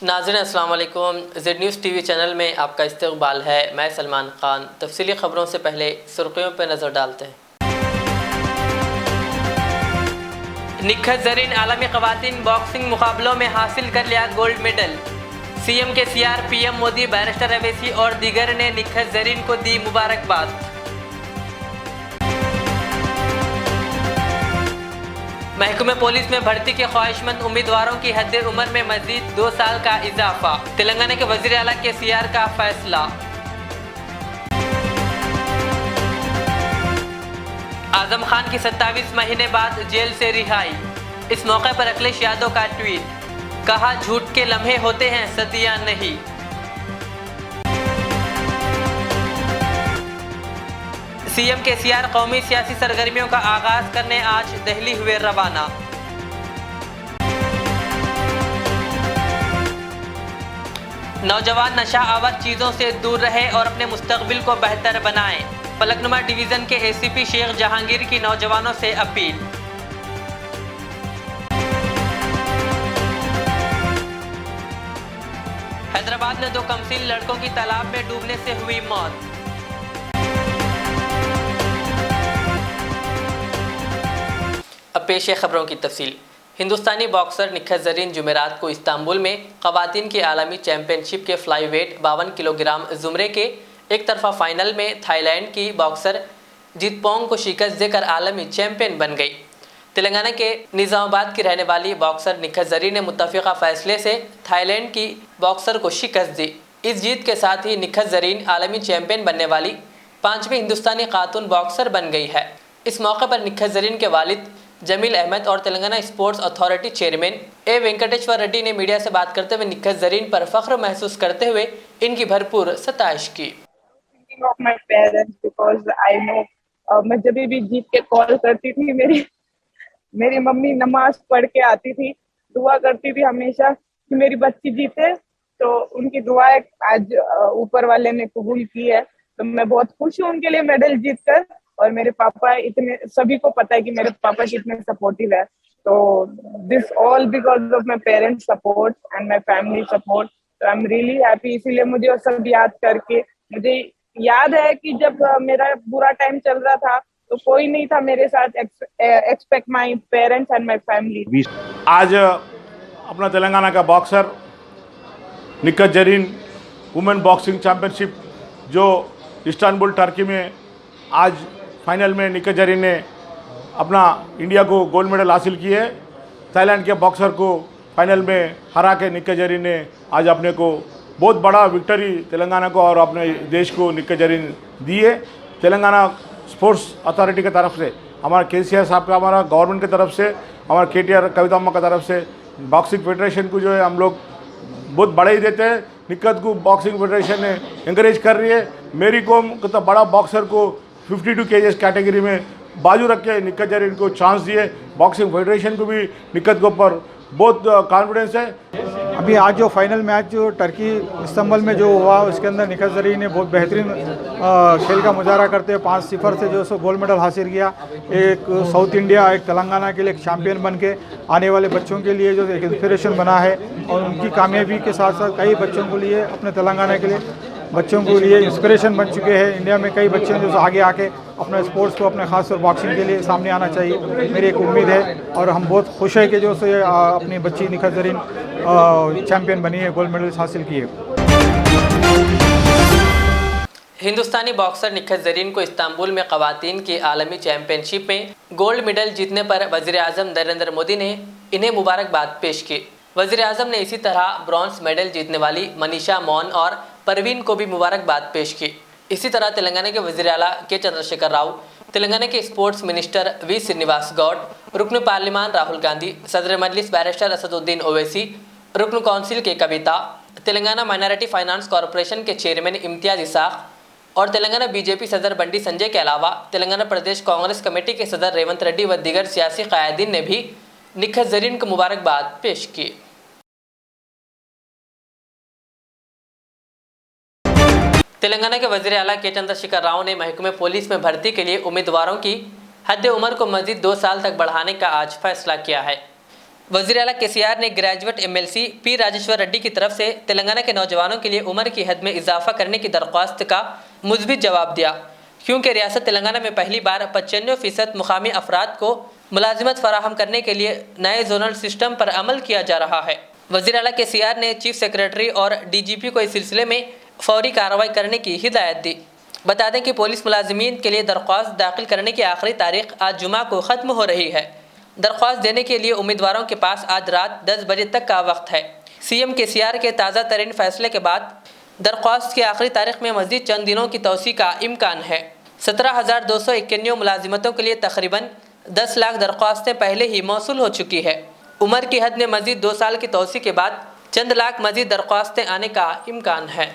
नाज़रीन अस्सलाम वालेकुम। ज़ेड न्यूज़ टीवी चैनल में आपका इस्तकबाल है। मैं सलमान ख़ान। तफसीली ख़बरों से पहले सुर्खियों पर नज़र डालते हैं। निखत ज़रीन आलमी ख़वातीन बॉक्सिंग मुकाबलों में हासिल कर लिया गोल्ड मेडल। सीएम के CR PM Modi, barrister Owaisi और दीगर ने निखत ज़रीन को दी मुबारकबाद। महकमे पुलिस में भर्ती के ख्वाहिशमंद उम्मीदवारों की हद उम्र में मजीद 2 साल का इजाफा। तेलंगाना के वज़ीर आला के सीआर का फैसला। आजम खान की 27 महीने बाद जेल से रिहाई। इस मौके पर अखिलेश यादव का ट्वीट, कहा झूठ के लम्हे होते हैं, सदियां नहीं। सीएम के सीआर कौमी सियासी सरगर्मियों का आगाज करने आज दिल्ली हुए रवाना। नौजवान नशा आवर चीजों से दूर रहे और अपने मुस्तकबिल को बेहतर बनाएं। फलकनुमा डिवीजन के एसीपी शेख जहांगीर की नौजवानों से अपील। हैदराबाद में 2 कमसीन लड़कों की तालाब में डूबने से हुई मौत। अब पेश है खबरों की तफसील। हिंदुस्तानी बॉक्सर निखत ज़रीन जुमेरात को इस्तांबुल में ख़वातीन की आलमी चैम्पियनशिप के फ्लाईवेट 52 किलोग्राम ज़ुमरे के एक तरफा फाइनल में थाईलैंड की बॉक्सर जितपोंग को शिकस्त देकर आलमी चैम्पियन बन गई। तेलंगाना के निज़ामाबाद की रहने वाली बॉक्सर निखत ज़रीन ने मुत्तफ़िक़ा फ़ैसले से थाईलैंड की बॉक्सर को शिकस्त दी। इस जीत के साथ ही निखत ज़रीन आलमी चैम्पियन बनने वाली 5वीं हिंदुस्तानी खातून बॉक्सर बन गई है। इस मौके पर निखत ज़रीन के वालिद जमील अहमद और Telangana sports authority chairman A Venkateshwar Reddy ने मीडिया से बात करते हुए निखत ज़रीन पर फख्र महसूस करते हुए इनकी भरपूर सताइश की। मैं जब भी जीत के कॉल करती थी, मेरी मम्मी नमाज पढ़ के आती थी, दुआ करती थी हमेशा कि मेरी बच्ची जीते। तो उनकी दुआएं आज ऊपर वाले ने कबूल की है, तो मैं बहुत खुश हूँ उनके लिए मेडल जीतकर। और मेरे पापा इतने, सभी को पता है कि मेरे पापा कितने सपोर्टिव है। तो this all because of my parents support and my family support. तो आई एम रियली हैप्पी। इसीलिए मुझे वो सब याद करके, मुझे याद है कि जब मेरा बुरा टाइम चल रहा था तो कोई नहीं था मेरे साथ expect my parents and my family. आज अपना तेलंगाना का boxer Nikhat Zareen women boxing championship जो इस्तांबुल टर्की में आज फाइनल में निखत ज़रीन ने अपना इंडिया को गोल्ड मेडल हासिल की है। थाईलैंड के बॉक्सर को फाइनल में हरा के निखत ज़रीन ने आज अपने को बहुत बड़ा विक्ट्री तेलंगाना को और अपने देश को निखत ज़रीन दी है। तेलंगाना स्पोर्ट्स अथॉरिटी की तरफ से, हमारा केसीआर साहब का, हमारा गवर्नमेंट की तरफ से, हमारा केटीआर कविता अम्मा की तरफ से बॉक्सिंग फेडरेशन को जो है हम लोग बहुत बड़ा ही देते हैं। निखत को बॉक्सिंग फेडरेशन ने इंकरेज कर रही है। मेरी को कितना बड़ा बॉक्सर को 52 kg कैटेगरी में बाजू रख के निखत ज़रीन को चांस दिए। बॉक्सिंग फेडरेशन को भी निखत के ऊपर बहुत कॉन्फिडेंस है। अभी आज जो फाइनल मैच जो टर्की इस्तांबुल में जो हुआ, उसके अंदर निखत ज़रीन ने बहुत बेहतरीन खेल का मुजाहरा करते हुए 5-0 से जो सो गोल्ड मेडल हासिल किया। एक साउथ इंडिया, एक तेलंगाना के लिए एक चैम्पियन बन के आने वाले बच्चों के लिए जो एक इंस्पिरेशन बना है, और उनकी कामयाबी के साथ साथ कई बच्चों के लिए, अपने तेलंगाना के लिए बच्चों के लिए इंस्पिरेशन बन चुके हैं। इंडिया में कई बच्चे जो आगे आके अपने स्पोर्ट्स को, अपने खास तौर बॉक्सिंग के लिए सामने आना चाहिए, मेरी एक उम्मीद है। और हम बहुत खुश है कि जो से अपनी बच्ची निखत ज़रीन चैम्पियन बनी है, गोल्ड मेडल हासिल किए। हिंदुस्तानी बॉक्सर निखत ज़रीन को इस्तांबुल में ख़वातीन की आलमी चैम्पियनशिप में गोल्ड मेडल जीतने पर वज़ीर आज़म नरेंद्र मोदी ने इन्हें मुबारकबाद पेश की। वज़ीर आज़म ने इसी तरह ब्रॉन्ज मेडल जीतने वाली मनीषा मौन और परवीन को भी मुबारकबाद पेश की। इसी तरह तेलंगाना के वज़ीर आला के चंद्रशेखर राव, तेलंगाना के sports minister V Srinivas Goud, रुकन पार्लिमान राहुल गांधी, सदर मजलिस बैरिस्टर असदुद्दीन ओवैसी, रुकन काउंसिल के कविता, तेलंगाना माइनॉरिटी फाइनेंस कॉरपोरेशन के चेयरमैन इम्तियाज़ इसाक और तेलंगाना बीजेपी सदर बंडी संजय के अलावा तेलंगाना प्रदेश कांग्रेस कमेटी के सदर रेवंत रेड्डी व दीगर सियासी क़यादीन ने भी निखत ज़रीन को मुबारकबाद पेश की। तेलंगाना के वज़ीर आला के चंद्रशेखर राव ने महकमे पुलिस में भर्ती के लिए उम्मीदवारों की हद उम्र को मज़ीद 2 साल तक बढ़ाने का आज फैसला किया है। वज़ीर आला केसीआर ने graduate MLC P Rajeshwar Reddy की तरफ से तेलंगाना के नौजवानों के लिए उम्र की हद में इजाफा करने की दरख्वास्त का मुस्बित जवाब दिया, क्योंकि रियासत तेलंगाना में पहली बार 95% मुकामी अफराद को मुलाजिमत फराहम करने के लिए नए जोनल सिस्टम पर अमल किया जा रहा है। वज़ीर आला केसीआर ने चीफ सेक्रेटरी और डीजीपी को इस सिलसिले में फौरी कार्रवाई करने की हिदायत दी। बता दें कि पुलिस मुलाजिमीन के लिए दरख्वास्त दाखिल करने की आखिरी तारीख आज जुमा को ख़त्म हो रही है। दरख्वास्त देने के लिए उम्मीदवारों के पास आज रात 10 बजे तक का वक्त है। सीएम केसीआर के ताज़ा तरीन फैसले के बाद दरख्वास्त की आखिरी तारीख में मज़ीद चंद दिनों की तोसी का इम्कान है। 17,291 मुलाजिमतों के लिए तकरीबन 10 लाख दरख्वास्तें पहले ही मौसूल हो चुकी है। उम्र की हद में मज़ीद 2 साल की तोसी के बाद चंद लाख मज़ीद दरख्वास्तें आने का इम्कान है।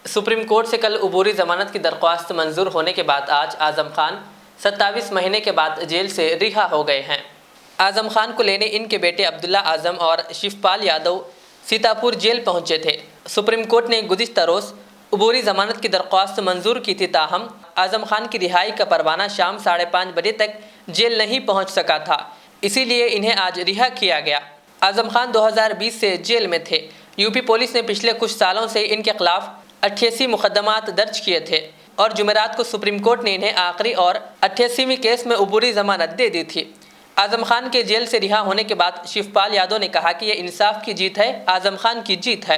सुप्रीम कोर्ट से कल अबूरी ज़मानत की दरख्वास्त मंजूर होने के बाद आज आज़म खान 27 महीने के बाद जेल से रिहा हो गए हैं। आज़म खान को लेने इनके बेटे अब्दुल्ला आज़म और शिवपाल यादव सीतापुर जेल पहुंचे थे। सुप्रीम कोर्ट ने गुज़िश्ता रोज़ अबूरी ज़मानत की दरख्वास्त मंजूर की थी, ताहम आज़म खान की रिहाई का परवाना शाम 5:30 बजे तक जेल नहीं पहुंच सका था, इसीलिए इन्हें आज रिहा किया गया। आज़म खान 2020 से जेल में थे। यूपी पुलिस ने पिछले कुछ सालों से इनके खिलाफ 88 मुकदमात दर्ज किए थे और जुमेरात को सुप्रीम कोर्ट ने इन्हें आखिरी और 88वीं केस में अबूरी ज़मानत दे दी थी। आज़म खान के जेल से रिहा होने के बाद शिवपाल यादव ने कहा कि यह इंसाफ की जीत है, आज़म खान की जीत है।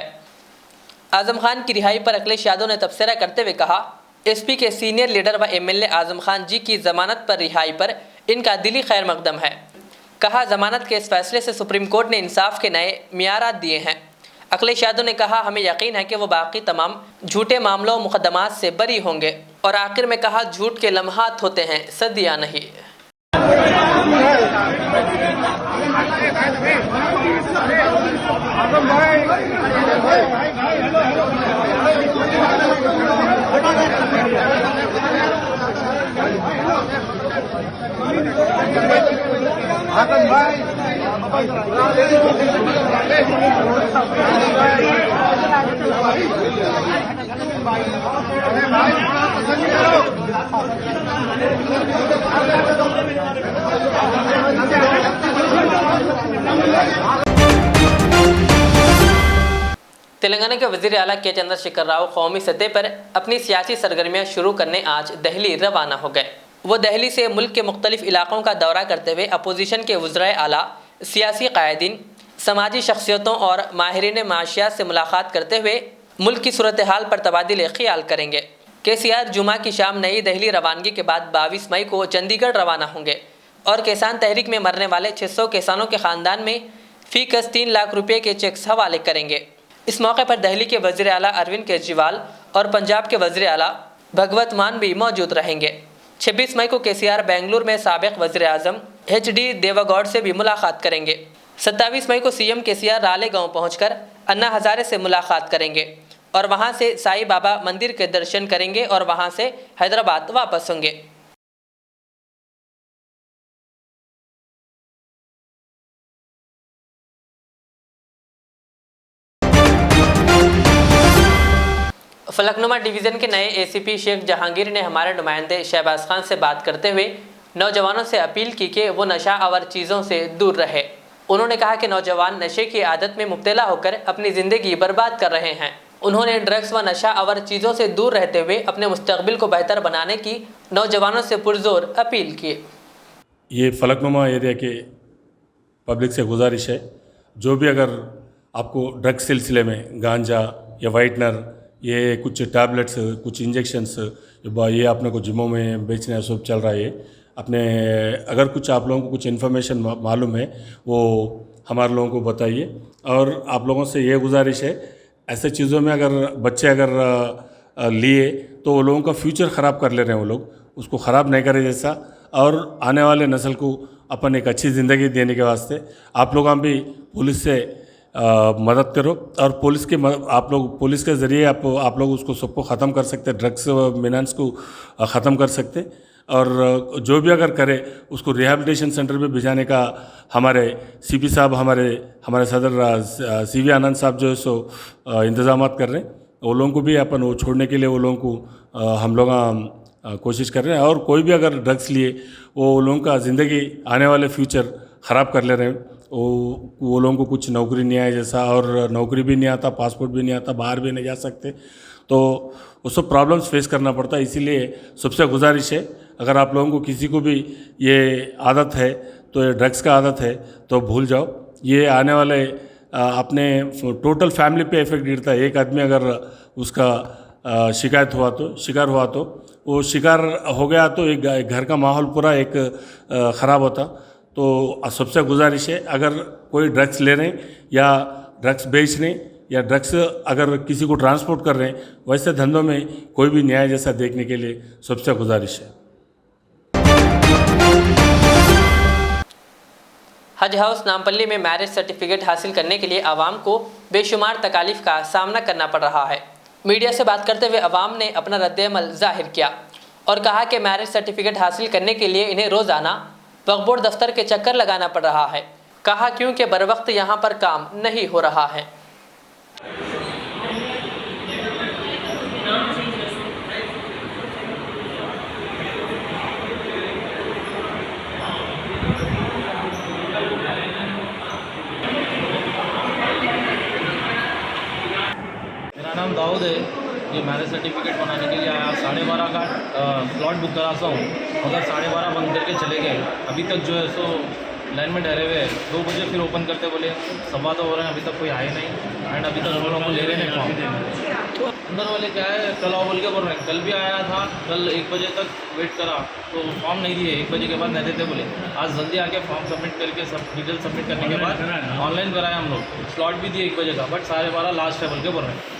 आज़म खान की रिहाई पर अखिलेश यादव ने तबसरा करते हुए कहा, एसपी के सीनियर लीडर व एमएलए आज़म खान जी की ज़मानत पर रिहाई पर इनका दिली खैर मकदम है। कहा, ज़मानत के इस फैसले से सुप्रीम कोर्ट ने इंसाफ के नए मियारात दिए हैं। अखिलेश यादव ने कहा, हमें यकीन है कि वो बाकी तमाम झूठे मामलों और मुकदमात से बरी होंगे। और आखिर में कहा, झूठ के लम्हात होते हैं, सदियाँ नहीं। तेलंगाना के वज़ीर आला के चंद्रशेखर राव कौमी सतह पर अपनी सियासी सरगर्मियां शुरू करने आज दिल्ली रवाना हो गए। वो दिल्ली से मुल्क के मुख्तलिफ इलाकों का दौरा करते हुए अपोजिशन के वज़राए आला, सियासी कायदीन, समाजी शख्सियतों और माहिरीन माशियात से मुलाकात करते हुए मुल्क की सूरत हाल पर तबादिल ख्याल करेंगे। केसीआर जुमा की शाम नई दिल्ली रवानगी के बाद 22 मई को चंडीगढ़ रवाना होंगे और किसान तहरीक में मरने वाले 600 किसानों के ख़ानदान में फ़ी कस 3 लाख रुपये के चेक्स हवाले करेंगे। इस मौके पर दिल्ली के वज़ीर आला अरविंद केजरीवाल और पंजाब के वज़ीर आला भगवत मान भी मौजूद रहेंगे। 26 मई को केसीआर बेंगलुरु में साबिक़ वज़ीर आज़म HD देवेगौड़ा से भी मुलाकात करेंगे। 27 मई को सीएम केसीआर रालेगांव पहुंचकर अन्ना हज़ारे से मुलाकात करेंगे और वहां से साईं बाबा मंदिर के दर्शन करेंगे और वहां से हैदराबाद वापस होंगे। फलकनुमा डिवीज़न के नए एसीपी शेख जहांगीर ने हमारे नुमाइंदे शहबाज खान से बात करते हुए नौजवानों से अपील की कि वो नशा आवर चीज़ों से दूर रहे। उन्होंने कहा कि नौजवान नशे की आदत में मुब्तला होकर अपनी ज़िंदगी बर्बाद कर रहे हैं। उन्होंने ड्रग्स व नशा आवर चीज़ों से दूर रहते हुए अपने मुस्तकबिल को बेहतर बनाने की नौजवानों से पुरजोर अपील की। ये फलकनुमा एरिया के पब्लिक से गुजारिश है, जो भी अगर आपको ड्रग्स सिलसिले में गांजा या वाइटनर, ये कुछ टैबलेट्स, कुछ इंजेक्शंस, ये अपने को जिमों में बेचने सब चल रहा है, अपने अगर कुछ आप लोगों को कुछ इन्फॉर्मेशन मालूम है वो हमारे लोगों को बताइए। और आप लोगों से ये गुजारिश है, ऐसे चीज़ों में अगर बच्चे अगर लिए तो वो लोगों का फ्यूचर ख़राब कर ले रहे हैं, वो लोग उसको ख़राब नहीं करें जैसा, और आने वाले नस्ल को अपन एक अच्छी ज़िंदगी देने के वास्ते आप लोग हम भी पुलिस से मदद करो। और पुलिस के आप लोग पुलिस के ज़रिए आप लोग उसको सबको ख़त्म कर सकते, ड्रग्स मीनांस को ख़त्म कर सकते। और जो भी अगर करे उसको रिहैबिलिटेशन सेंटर में भेजाने का हमारे सीपी साहब हमारे सदर सीवी आनंद साहब जो है सो इंतज़ाम कर रहे हैं। वो लोगों को भी अपन वो छोड़ने के लिए वो लोगों को हम लोग कोशिश कर रहे हैं। और कोई भी अगर ड्रग्स लिए वो लोगों का ज़िंदगी आने वाले फ्यूचर ख़राब कर ले रहे हैं। वो लोगों को कुछ नौकरी नहीं आए जैसा, और नौकरी भी नहीं आता, पासपोर्ट भी नहीं आता, बाहर भी नहीं जा सकते, तो वो सब प्रॉब्लम्स फेस करना पड़ता है। इसीलिए सबसे गुजारिश है, अगर आप लोगों को किसी को भी ये आदत है तो ये ड्रग्स का आदत है तो भूल जाओ। ये आने वाले अपने टोटल फैमिली पे इफेक्ट गिरता है। एक आदमी अगर उसका शिकार हुआ तो वो शिकार हो गया तो एक घर का माहौल पूरा एक ख़राब होता। तो सबसे गुजारिश है, अगर कोई ड्रग्स ले रहे हैं या ड्रग्स बेच रहे हैं या ड्रग्स अगर किसी को ट्रांसपोर्ट कर रहे हैं, वैसे धंधों में कोई भी न्याय जैसा देखने के लिए सबसे गुजारिश है। हज हाउस नामपल्ली में मैरिज सर्टिफिकेट हासिल करने के लिए आवाम को बेशुमार तकालीफ का सामना करना पड़ रहा है। मीडिया से बात करते हुए आवाम ने अपना रद्द-ए-अमल जाहिर किया और कहा कि मैरिज सर्टिफिकेट हासिल करने के लिए इन्हें रोज़ाना वक्फ बोर्ड दफ्तर के चक्कर लगाना पड़ रहा है। कहा क्योंकि बर वक्त यहाँ पर काम नहीं हो रहा है। मेरा नाम दाऊद है। ये मैरिज सर्टिफिकेट बनाने के लिए आया। 12:30 का स्लॉट बुक करा सा हूँ, मगर 12:30 बंद करके चले गए। अभी तक जो है सो लाइन में ठहरे हुए हैं। 2 बजे फिर ओपन करते बोले, 2:15 हो रहे हैं, अभी तक कोई आए नहीं। एंड अभी तक हम लोगों को ले रहे हैं फॉर्म। अंदर वाले क्या है, कल आओ बोल के बोल रहे हैं। कल भी आया था, कल 1 बजे तक वेट करा तो फॉर्म नहीं दिए। 1 बजे के बाद नहीं देते बोले। आज जल्दी आके फॉर्म सबमिट करके सब डिटेल सबमिट करने के बाद ऑनलाइन कराया हम लोग। स्लॉट भी दिए 1 बजे का, बट 12:30 लास्ट है बोल के बोल रहे हैं।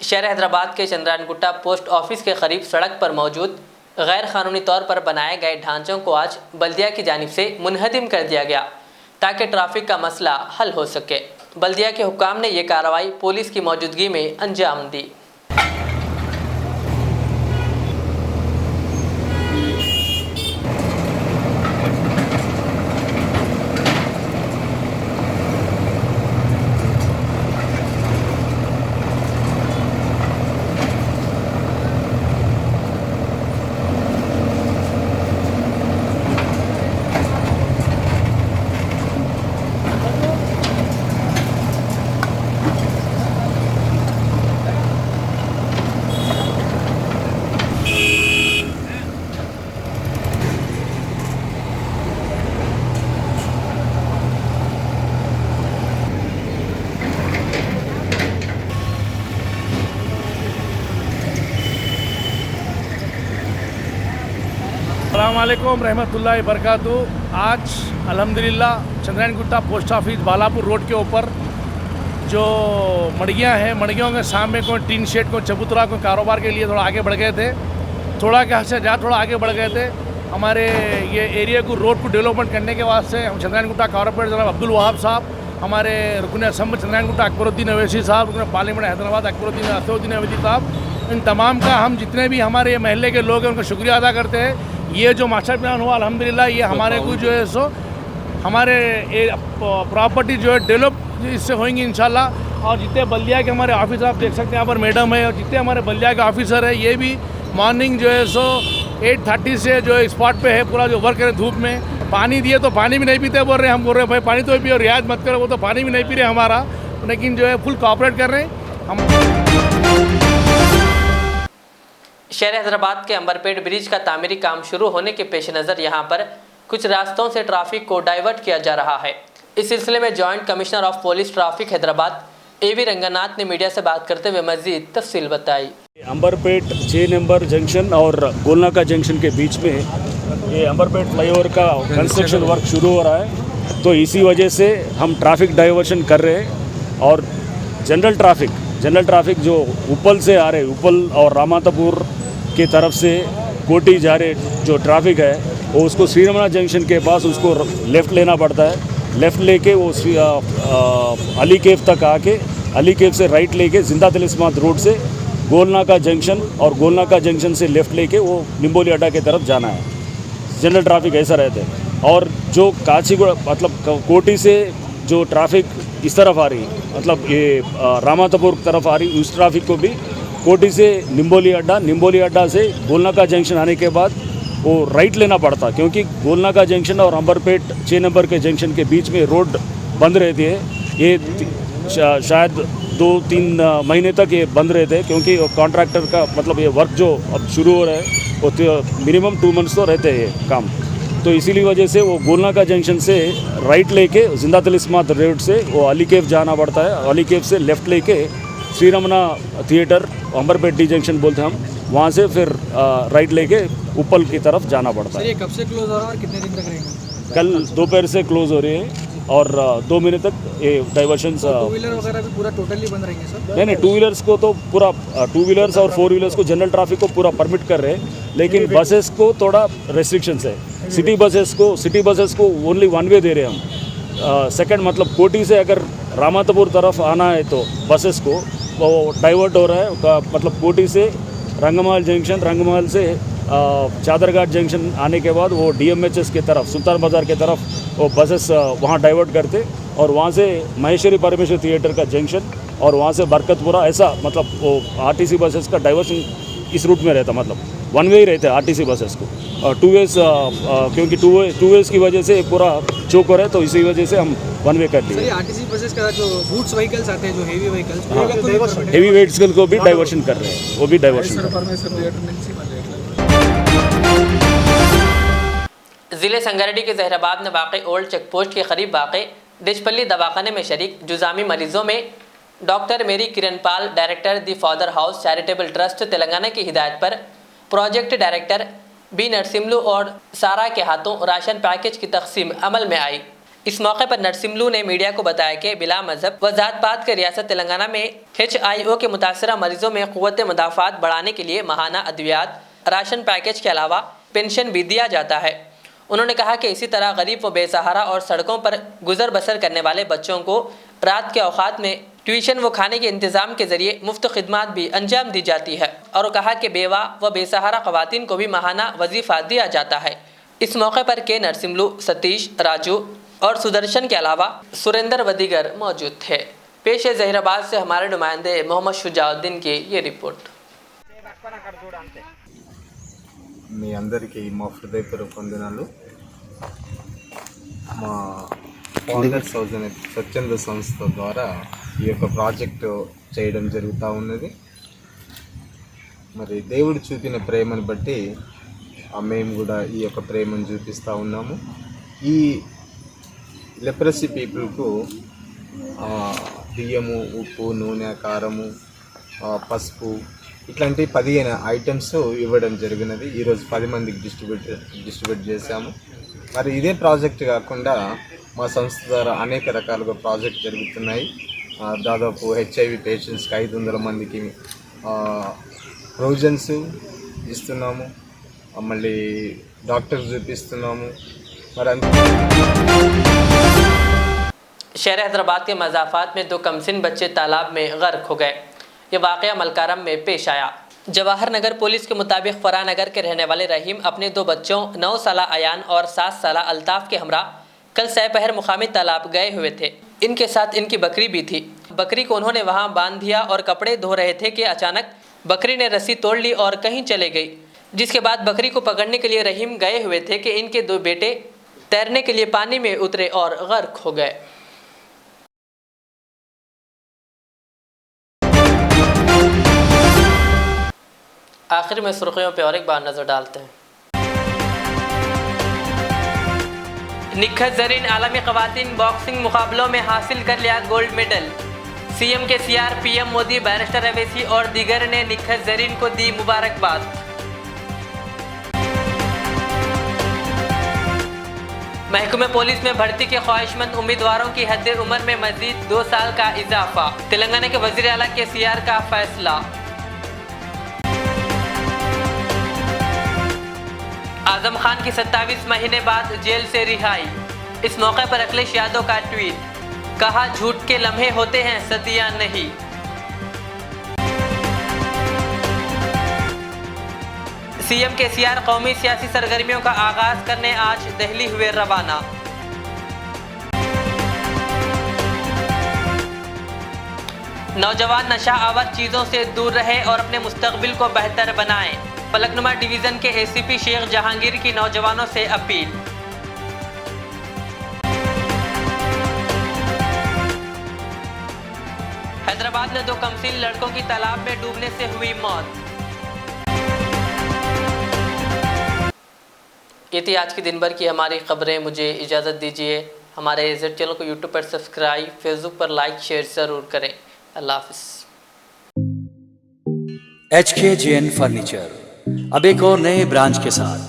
शहर हैदराबाद के चंद्रायनगुट्टा पोस्ट ऑफिस के करीब सड़क पर मौजूद गैर कानूनी तौर पर बनाए गए ढांचों को आज बल्दिया की जानिब से मुनहदिम कर दिया गया ताकि ट्रैफिक का मसला हल हो सके। बल्दिया के हुक्काम ने यह कार्रवाई पुलिस की मौजूदगी में अंजाम दी। अस्सलामुअलैकुम रहमतुल्लाहि बरकातहू। आज अल्हम्दुलिल्लाह Chandrayangutta post office Balapur road के ऊपर जो मड़गियाँ हैं, मड़गियों के सामने कोई टीन शेड को चबूतरा को कारोबार के लिए थोड़ा आगे बढ़ गए थे। थोड़ा क्या से जहाँ थोड़ा आगे बढ़ गए थे, हमारे ये एरिया को रोड को डेवलपमेंट करने के वास्ते हम चंद्रायनगुट्टा कॉर्पोरेटर जनाब अब्दुल वहाब साहब, हमारे रुकन असम्बली चंद्रायनगुट्टा अकबरुद्दीन अवैसी साहब, रुकन पार्लियामेंट हैदराबाद अकबरुद्दीन असदुद्दीन अवैसी साहब, इन तमाम का हम जितने भी हमारे महल्ले के लोग हैं उनका शुक्रिया अदा करते हैं। ये जो मास्टर प्लान हुआ अल्हम्दुलिल्लाह, ये हमारे को जो है सो हमारे प्रॉपर्टी जो है डेवलप इससे होंगी इंशाल्लाह। और जितने बल्दिया के हमारे ऑफिसर आप देख सकते हैं यहाँ पर मैडम है, और जितने हमारे बल्दिया के ऑफिसर है ये भी मॉर्निंग जो है सो 8:30 से जो स्पॉट पे है, पूरा जो वर्क है धूप में। पानी दिए तो पानी भी नहीं पीते बोल रहे हैं। हम बोल रहे हैं भाई पानी तो पियो, रियायत मत करो। वो तो पानी भी नहीं पी रहे हमारा, लेकिन जो है फुल कोऑपरेट कर रहे हैं हम। शहर हैदराबाद के अंबरपेट ब्रिज का तामीरी काम शुरू होने के पेश नज़र यहाँ पर कुछ रास्तों से ट्रैफिक को डाइवर्ट किया जा रहा है। इस सिलसिले में joint commissioner of police traffic Hyderabad A V Ranganath ने मीडिया से बात करते हुए मजीद तफसील बताई। अंबरपेट 6 नंबर जंक्शन और गोलनाका जंक्शन के बीच में ये अंबरपेट फ्लाईओवर का कंस्ट्रक्शन वर्क शुरू हो रहा है, तो इसी वजह से हम ट्रैफिक डाइवर्शन कर रहे हैं। और जनरल ट्रैफिक जो उपल से आ रहे, उपल और रामातापुर की तरफ से कोटी जा रहे जो ट्रैफिक है, वो उसको श्रीरमणा जंक्शन के पास उसको लेफ़्ट लेना पड़ता है। लेफ़्ट लेके वो अली केफ तक आके, अली केफ से राइट लेके जिंदा तिलिस्मात रोड से गोलनाका जंक्शन और गोलनाका जंक्शन से लेफ़्ट लेके वो निम्बोली अड्डा की तरफ जाना है। जनरल ट्रैफिक ऐसा रहता है। और जो काचीगुड़ा मतलब कोटी से जो ट्रैफिक इस तरफ आ रही मतलब ये रामातपुर तरफ आ रही, उस ट्रैफिक को भी कोटी से निम्बोली अड्डा से गोलनाका जंक्शन आने के बाद वो राइट लेना पड़ता, क्योंकि गोलनाका जंक्शन और अंबरपेट 6 नंबर के जंक्शन के बीच में रोड बंद रहती है। ये शायद 2-3 महीने तक ये बंद रहते हैं, क्योंकि कॉन्ट्रैक्टर का मतलब ये वर्क जो अब शुरू हो रहा है वो मिनिमम 2 मंथ्स तो रहते हैं ये काम। तो इसीलिए वजह से वो गोलनाका जंक्शन से राइट लेके जिंदा तिलिस्मात रोड से वो अली केफ जाना पड़ता है। अली केफ से लेफ़्ट लेके Shri Ramana theatre Amberpet D junction बोलते हैं हम, वहाँ से फिर राइट लेके उपल की तरफ जाना पड़ता है। ये कब से क्लोज हो रहा है और कितने दिन तक रहेगा? कल दोपहर से क्लोज हो रही है और 2 महीने तक ये डाइवर्शन। टू व्हीलर वगैरह भी पूरा टोटली बंद रहेंगे सर? नहीं, 2 व्हीलर्स को तो पूरा 2 व्हीलर्स और 4 व्हीलर्स को जनरल ट्रैफिक को पूरा परमिट कर रहे हैं, लेकिन बसेस को थोड़ा रेस्ट्रिक्शंस है। सिटी बसेस को ओनली 1 वे दे रहे हैं हम। सेकंड मतलब कोटी से अगर रामातपुर तरफ आना है तो बसेस को वो डाइवर्ट हो रहा है। मतलब कोटी से रंगमहल जंक्शन, रंगमहल से चादरघाट जंक्शन आने के बाद वो DMHS की तरफ सुल्तान बाज़ार की तरफ वो बसेस वहाँ डाइवर्ट करते और वहाँ से महेश्वरी परमेश्वर थिएटर का जंक्शन और वहाँ से बरकतपुरा, ऐसा मतलब वो RTC बसेस का डाइवर्शन इस रूट में रहता, मतलब 1 वे ही रहते हैं RTC बसेस को। 2 वेज क्योंकि 2 वेज की वजह से पूरा चौक हो रहा है, तो इसी वजह से हम 1 वे कर लिए। RTC बसेस का जो गुड्स व्हीकल्स आते हैं, जो हेवी व्हीकल्स, हेवी वेट्स को भी डाइवर्शन कर रहे हैं, वो भी डाइवर्शन। ज़िले संगारेड्डी के जहराबाद में वाक़ ओल्ड चेक पोस्ट के करीब वाक़ डिचपल्ली दवाखाने में शरीक जुज़ामी मरीजों में डॉक्टर मेरी Kiranpal, director the father house charitable trust Telangana की हिदायत पर प्रोजेक्ट डायरेक्टर बी नरसिम्लू और सारा के हाथों राशन पैकेज की तकसीम अमल में आई। इस मौके पर नरसिम्लू ने मीडिया को बताया कि बिला मजहब व जात पात के रियासत तेलंगाना में HIO के मुतासरा मरीजों में क़ुव्वत मुदाफ़ात बढ़ाने के लिए माहाना अद्वियात, राशन पैकेज के अलावा पेंशन भी दिया जाता है। उन्होंने कहा कि इसी तरह गरीब व बेसहारा और सड़कों पर गुजर बसर करने वाले बच्चों को रात के औकात में ट्यूशन व खाने के इंतज़ाम के ज़रिए मुफ्त खिदमात भी अंजाम दी जाती है और कहा कि बेवा व बेसहारा ख़वातीन को भी माहाना वजीफ़ा दिया जाता है। इस मौके पर के नरसिम्लू, सतीश, राजू और सुदर्शन के अलावा सुरेंद्र व दीगर मौजूद थे। पेश है जहीराबाद से हमारे नुमाइंदे मोहम्मद शुजाउद्दीन की ये रिपोर्ट। మీ అందరికీ మా హృదయపూర్వక వందనాలు। మా ఫాదర్స్ హౌస్ అనే స్వచ్ఛంద సంస్థ ద్వారా ఈ యొక్క ప్రాజెక్టు చేయడం జరుగుతూ ఉన్నది। మరి దేవుడు చూపిన ప్రేమను బట్టి మేము కూడా ఈ యొక్క ప్రేమను చూపిస్తూ ఉన్నాము। ఈ లెప్రసీ పీపుల్కు బియ్యము, ఉప్పు, నూనె, కారము, పసుపు ఇట్లాంటి 15 ఐటమ్స్ ఇవ్వడం జరిగినది। ఈరోజు 10 మందికి డిస్ట్రిబ్యూట్ చేశాము। మరి ఇదే ప్రాజెక్ట్ కాకుండా మా సంస్థ ద్వారా అనేక రకాలుగా ప్రాజెక్ట్ జరుగుతున్నాయి। దాదాపు HIV పేషెంట్స్కి 500 మందికి ప్రొవిజన్స్ ఇస్తున్నాము, మళ్ళీ డాక్టర్స్ చూపిస్తున్నాము। మరి शहर हैदराबाद के मज़ाफ़ात में 2 कमसिन बच्चे तालाब में गर्क हो गए। ये वाक़या मलकारम में पेश आया। जवाहर नगर पुलिस के मुताबिक फरा नगर के रहने वाले रहीम अपने 2 बच्चों 9 साला अयान और 7 साला अल्ताफ़ के हमरा कल सहपहर मुकामी तालाब गए हुए थे। इनके साथ इनकी बकरी भी थी। बकरी को उन्होंने वहाँ बांध दिया और कपड़े धो रहे थे कि अचानक बकरी ने रस्सी तोड़ ली और कहीं चले गई, जिसके बाद बकरी को पकड़ने के लिए रहीम गए हुए थे कि इनके 2 बेटे तैरने के लिए पानी में उतरे और गर्क हो गए। आखिर में सुर्खियों पे और एक बार नजर डालते हैं। निखत जरीन आलमी ख़वातीन बॉक्सिंग मुकाबलों में हासिल कर लिया गोल्ड मेडल। CM के CR PM Modi, barrister Owaisi और दीगर ने निखत जरीन को दी मुबारकबाद। महकमे पुलिस में भर्ती के ख्वाहिशमंद उम्मीदवारों की हद उम्र में मजीद 2 साल का इजाफा। तेलंगाना के वज़ीर आला के CR का फैसला। आजम खान की 27 महीने बाद जेल से रिहाई। इस मौके पर अखिलेश यादव का ट्वीट, कहा झूठ के लम्हे होते हैं, सदियां नहीं। सीएम केसीआर कौमी सियासी सरगर्मियों का आगाज करने आज दिल्ली हुए रवाना। नौजवान नशा आवर चीज़ों से दूर रहे और अपने मुस्तकबिल को बेहतर बनाएं। फलकनुमा डिवीज़न के एसीपी शेख जहांगीर की नौजवानों से अपील। हैदराबाद में 2 कमसीन लड़कों की तालाब में डूबने से हुई मौत। ये थी आज के दिन भर की हमारी खबरें। मुझे इजाज़त दीजिए। हमारे एजेड चैनल को यूट्यूब पर सब्सक्राइब, फेसबुक पर लाइक शेयर ज़रूर करें। अल्लाह हाफिज़। HKJN फर्नीचर अब एक और नए ब्रांच के साथ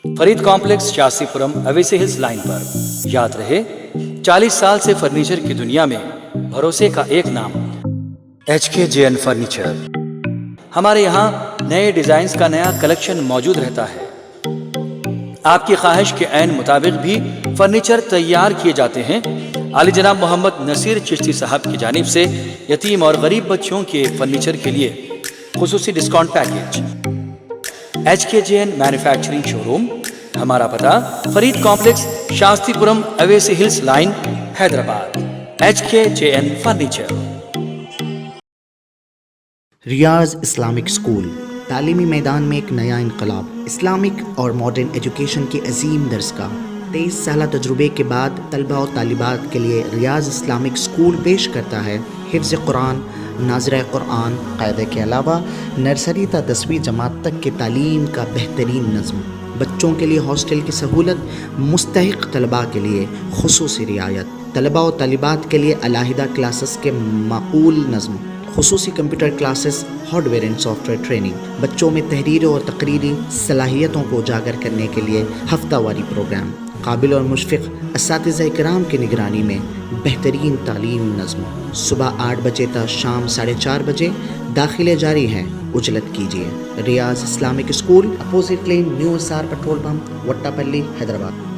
Farid complex, Shastripuram, Owaisi hills line पर। याद रहे, 40 साल से फर्नीचर की दुनिया में भरोसे का एक नाम HKJN फर्नीचर। हमारे यहाँ नए डिजाइन्स का नया कलेक्शन मौजूद रहता है। आपकी ख्वाहिश के ऐन मुताबिक भी फर्नीचर तैयार किए जाते हैं। आली जनाब मोहम्मद नसीर चिश्ती साहब की जानिब से यतीम और गरीब बच्चों के फर्नीचर के लिए खुसूसी discount package. HKJN manufacturing showroom, हमारा पता Farid complex, Shastripuram, Owaisi hills line, Hyderabad. HKJN furniture. Riyaz Islamic school, तालीमी मैदान में एक नया इनकलाब। इस्लामिक और मॉडर्न एजुकेशन की अजीम दरसगाह। 23 साल तजुर्बे के बाद तलबा और तालिबात के लिए रियाज इस्लामिक स्कूल पेश करता है हिफ्ज़ कुरान, नाज़िरा कुरान, क़ायदे के अलावा नर्सरी ता 10वीं जमात तक की तालीम का बेहतरीन नज़्म। बच्चों के लिए हॉस्टल की सहूलत, मुस्तहिक़ तलबा के लिए खुसूसी रियायत, तलबा और तालिबात के लिए अलहदा क्लासेस के माकूल नज़्म, खुसूसी computer classes, hardware and software training. बच्चों में तहरीर और तकरीरी सलाहियतों को उजागर करने के लिए हफ्तावारी प्रोग्राम। काबिल और मुशफ़िक़ असातिज़ा इकराम की निगरानी में बेहतरीन तालीम नज़्म। सुबह 8 बजे तक शाम 4:30 बजे दाखिले जारी हैं। उजलत कीजिए। Riyaz Islamic school, opposite lane, new SR petrol pump, Vattapalli, Hyderabad.